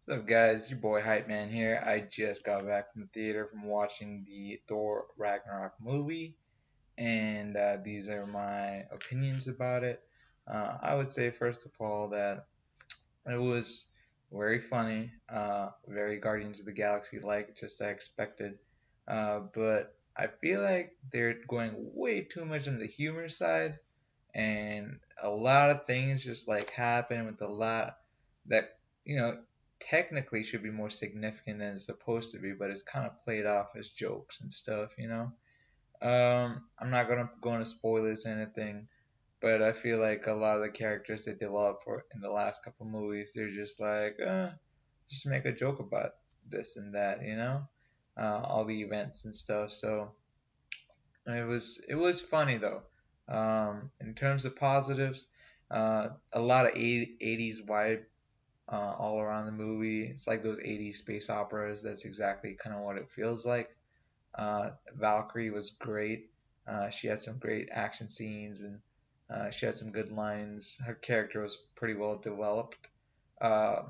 What's up, guys? Your boy Hype Man here. I just got back from the theater from watching the Thor Ragnarok movie, and these are my opinions about it. I would say, first of all, that it was very funny, very Guardians of the Galaxy like, just as I expected. But I feel like they're going way too much on the humor side, and a lot of things just like happen with a lot that you know technically should be more significant than it's supposed to be, but it's kind of played off as jokes and stuff. I'm not gonna go into spoilers or anything, but I feel like a lot of the characters they developed for in the last couple movies, they're just like, just make a joke about this and that, all the events and stuff. So it was funny though. In terms of positives, a lot of 80s vibe all around the movie. It's like those 80s space operas. That's exactly kind of what it feels like. Valkyrie was great. She had some great action scenes and she had some good lines. Her character was pretty well developed. Uh,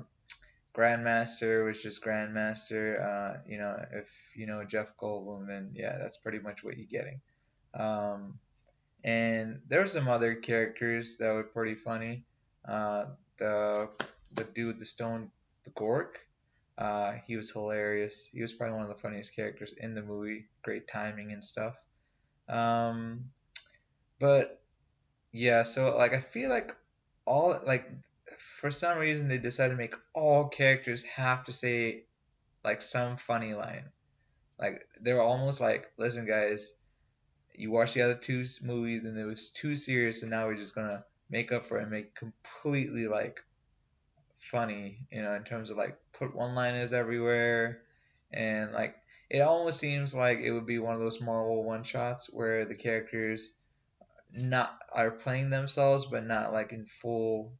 Grandmaster was just Grandmaster. If you know Jeff Goldblum, then yeah, that's pretty much what you're getting. Um, and there were some other characters that were pretty funny. The dude, the stone, the Gork. He was hilarious. He was probably one of the funniest characters in the movie. Great timing and stuff. Um, but yeah, so like I feel like all like for some reason they decided to make all characters have to say like some funny line. Like they were almost like, listen guys, you watch the other two movies and it was too serious, and now we're just gonna make up for it and make completely like funny, in terms of like put one-liners everywhere, and like it almost seems like it would be one of those Marvel one-shots where the characters not are playing themselves, but not like in full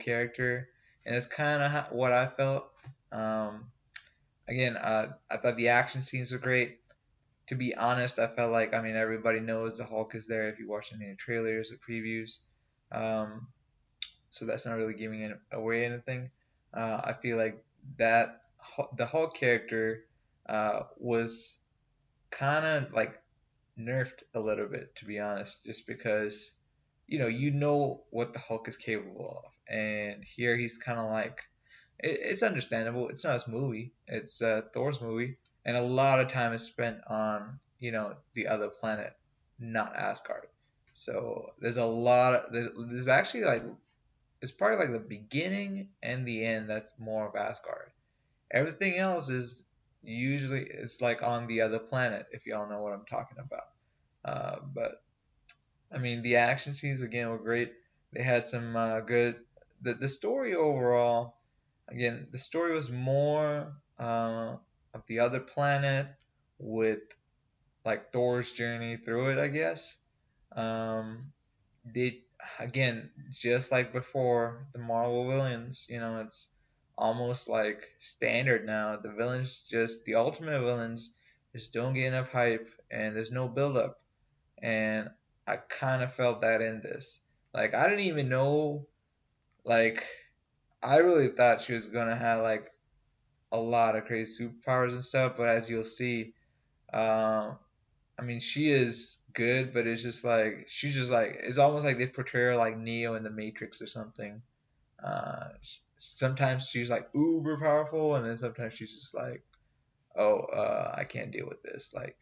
character, and it's kind of what I felt. Um, Again, I thought the action scenes were great. To be honest, I felt like, I mean, everybody knows the Hulk is there if you watch any of the trailers or previews. Um, so that's not really giving away anything. I feel like that the Hulk character was kind of like nerfed a little bit, to be honest, just because you know what the Hulk is capable of, and here he's kind of like it's understandable. It's not his movie. It's Thor's movie, and a lot of time is spent on the other planet, not Asgard. So there's a lot. There's actually like it's probably like the beginning and the end that's more of Asgard. Everything else is usually it's like on the other planet, if y'all know what I'm talking about. But I mean, the action scenes again were great. They had some good. The story overall, again, the story was more of the other planet with like Thor's journey through it, I guess. Um, they again, just like before, the Marvel villains, it's almost like standard now. The villains just the ultimate villains just don't get enough hype and there's no build up. And I kind of felt that in this. Like I didn't even know like I really thought she was gonna have like a lot of crazy superpowers and stuff, but as you'll see, um, I mean, she is good, but it's just like she's just like it's almost like they portray her like Neo in the Matrix or something. Sometimes she's like uber powerful, and then sometimes she's just like, oh, I can't deal with this. Like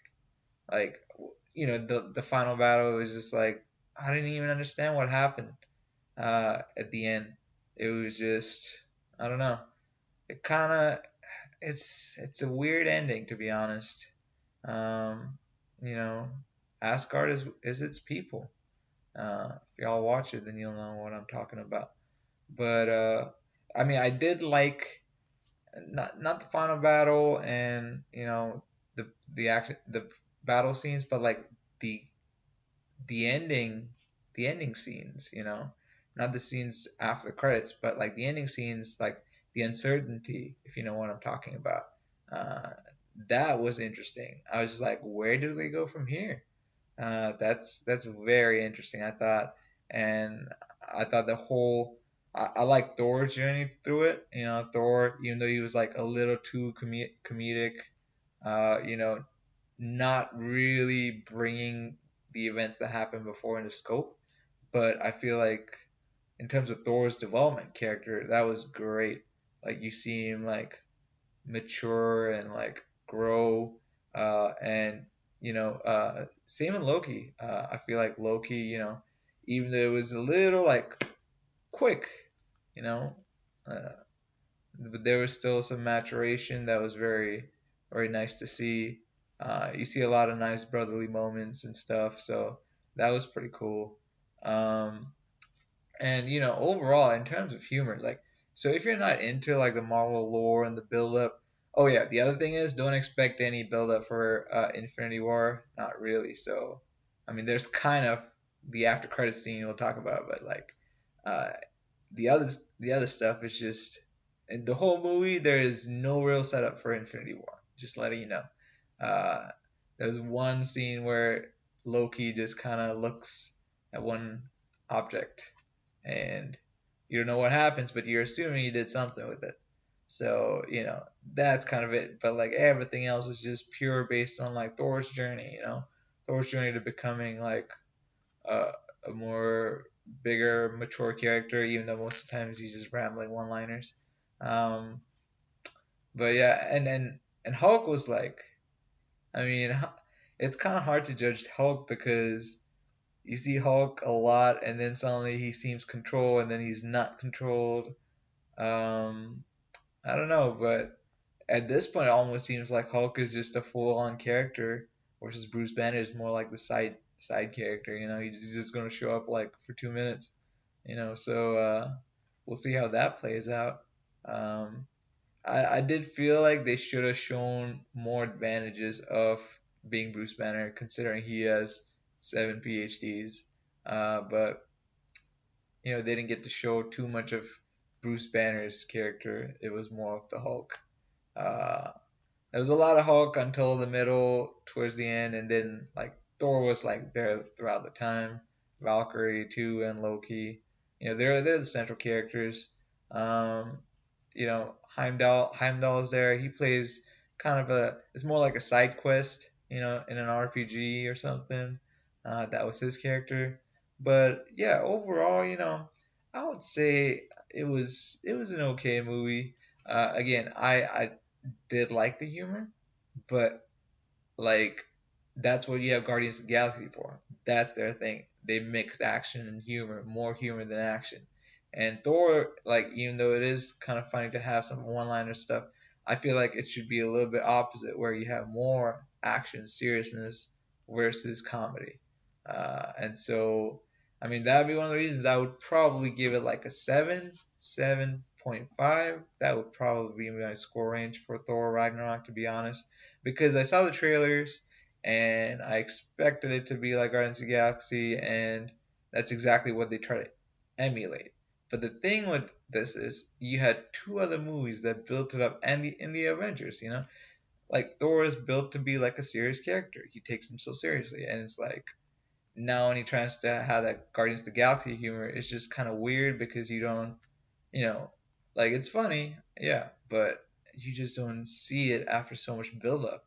the final battle was just like I didn't even understand what happened at the end. It was just I don't know. It kind of it's a weird ending, to be honest. Um, you know, Asgard is its people. If y'all watch it, then you'll know what I'm talking about. But I mean, I did like not the final battle and the battle scenes, but like the the ending the ending scenes. Not the scenes after the credits, but like the ending scenes, like the uncertainty, if you know what I'm talking about. Uh, that was interesting. I was just like, where do they go from here? That's very interesting. I thought, and I thought the whole I like Thor's journey through it. Thor, even though he was like a little too comedic, you know, not really bringing the events that happened before into scope. But I feel like in terms of Thor's development character, that was great. Like you see him like mature and like grow, and same in Loki. I feel like Loki, even though it was a little like quick, you know, uh, but there was still some maturation that was very, very nice to see. You see a lot of nice brotherly moments and stuff, so that was pretty cool. Um, and overall, in terms of humor, like, so if you're not into like the Marvel lore and the build up, oh yeah, the other thing is don't expect any build up for Infinity War. Not really. So, I mean, there's kind of the after credit scene we'll talk about, but like, uh, the other stuff is just in the whole movie. There is no real setup for Infinity War. Just letting you know. Uh, there's one scene where Loki just kind of looks at one object and you don't know what happens, but you're assuming he did something with it. So, that's kind of it. But like everything else is just pure based on like Thor's journey, Thor's journey to becoming like a, a more bigger, mature character, even though most of the times he's just rambling one-liners. Um, but yeah, and Hulk was like, I mean, it's kind of hard to judge Hulk because you see Hulk a lot, and then suddenly he seems controlled, and then he's not controlled. Um, I don't know, but at this point, it almost seems like Hulk is just a full-on character, versus Bruce Banner is more like the side character. He's just gonna show up like for 2 minutes. So we'll see how that plays out. Um, I did feel like they should have shown more advantages of being Bruce Banner, considering he has 7 PhDs. But they didn't get to show too much of Bruce Banner's character. It was more of the Hulk. Uh, there was a lot of Hulk until the middle, towards the end, and then like Thor was like there throughout the time. Valkyrie too, and Loki. They're the central characters. Um, Heimdall is there. He plays kind of it's more like a side quest, in an RPG or something. That was his character. But yeah, overall, I would say it was an okay movie. Again, I did like the humor, but like that's what you have Guardians of the Galaxy for. That's their thing. They mix action and humor, more humor than action. And Thor, like even though it is kind of funny to have some one-liner stuff, I feel like it should be a little bit opposite, where you have more action, seriousness versus comedy. And so, I mean, that'd be one of the reasons I would probably give it like a 7.5. That would probably be my score range for Thor Ragnarok, to be honest, because I saw the trailers and I expected it to be like Guardians of the Galaxy, and that's exactly what they try to emulate. But the thing with this is, you had two other movies that built it up, and in the Avengers, like Thor is built to be like a serious character. He takes himself seriously, and it's like now when he tries to have that Guardians of the Galaxy humor, it's just kind of weird because you don't, you know, like it's funny, yeah, but you just don't see it after so much build up.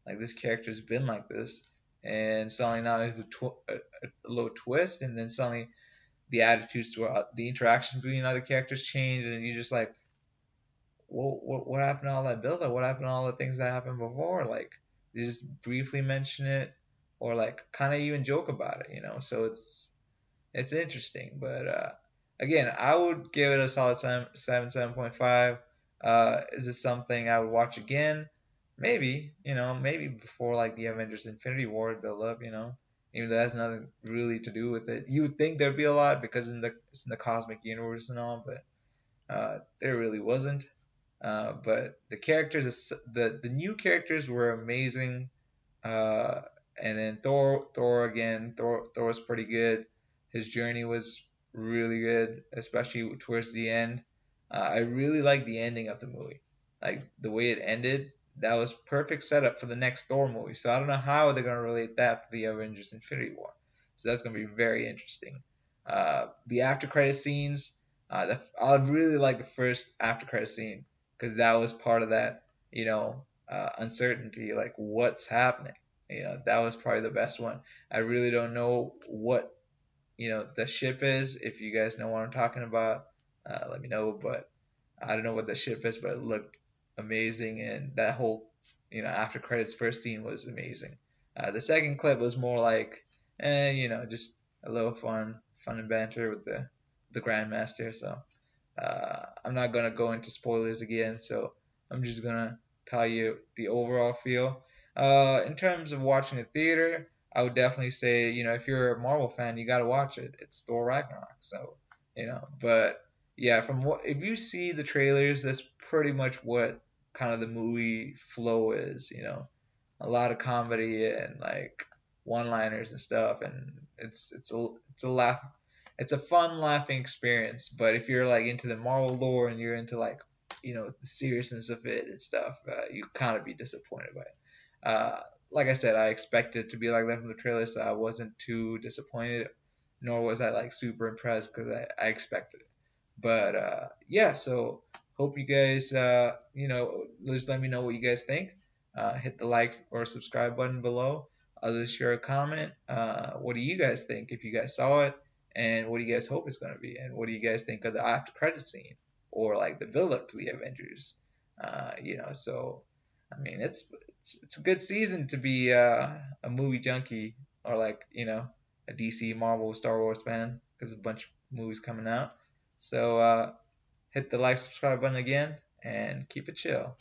Like this character's been like this, and suddenly now there's a little twist, and then suddenly the attitudes to the interactions between other characters change, and you just like, what happened to all that build up? What happened to all the things that happened before? Like, they just briefly mention it, or like kind of even joke about it. So it's interesting, but again, I would give it a solid 7.5. Is it something I would watch again? Maybe, maybe before like the Avengers Infinity War build up, even though that has nothing really to do with it. You would think there'd be a lot because it's in the cosmic universe and all, but there really wasn't. But the characters, the new characters were amazing. Uh, and then Thor again. Thor was pretty good. His journey was really good, especially towards the end. I really like the ending of the movie, like the way it ended. That was perfect setup for the next Thor movie. So I don't know how they're gonna relate that to the Avengers Infinity War. So that's gonna be very interesting. The after credit scenes. I really like the first after credit scene because that was part of that, uncertainty, like what's happening. That was probably the best one. I really don't know what the ship is. If you guys know what I'm talking about, let me know. But I don't know what the ship is, but it looked amazing, and that whole after credits first scene was amazing. The second clip was more like, just a little fun and banter with the Grandmaster. So I'm not gonna go into spoilers again, so I'm just gonna tell you the overall feel. In terms of watching the theater, I would definitely say, if you're a Marvel fan, you gotta watch it. It's Thor Ragnarok, so But yeah, from what if you see the trailers, that's pretty much what kind of the movie flow is. A lot of comedy and like one-liners and stuff, and it's a laugh. It's a fun laughing experience. But if you're like into the Marvel lore and you're into like the seriousness of it and stuff, you kind of be disappointed by it. Like I said, I expected it to be like that from the trailer, so I wasn't too disappointed, nor was I like super impressed because I expected it. But yeah, so hope you guys, just let me know what you guys think. Hit the like or subscribe button below. Others share a comment. What do you guys think if you guys saw it? And what do you guys hope it's going to be? And what do you guys think of the after credit scene or like the build up to the Avengers? So I mean, it's a good season to be a movie junkie or like a DC, Marvel, Star Wars fan because a bunch of movies coming out. So hit the like, subscribe button again, and keep it chill.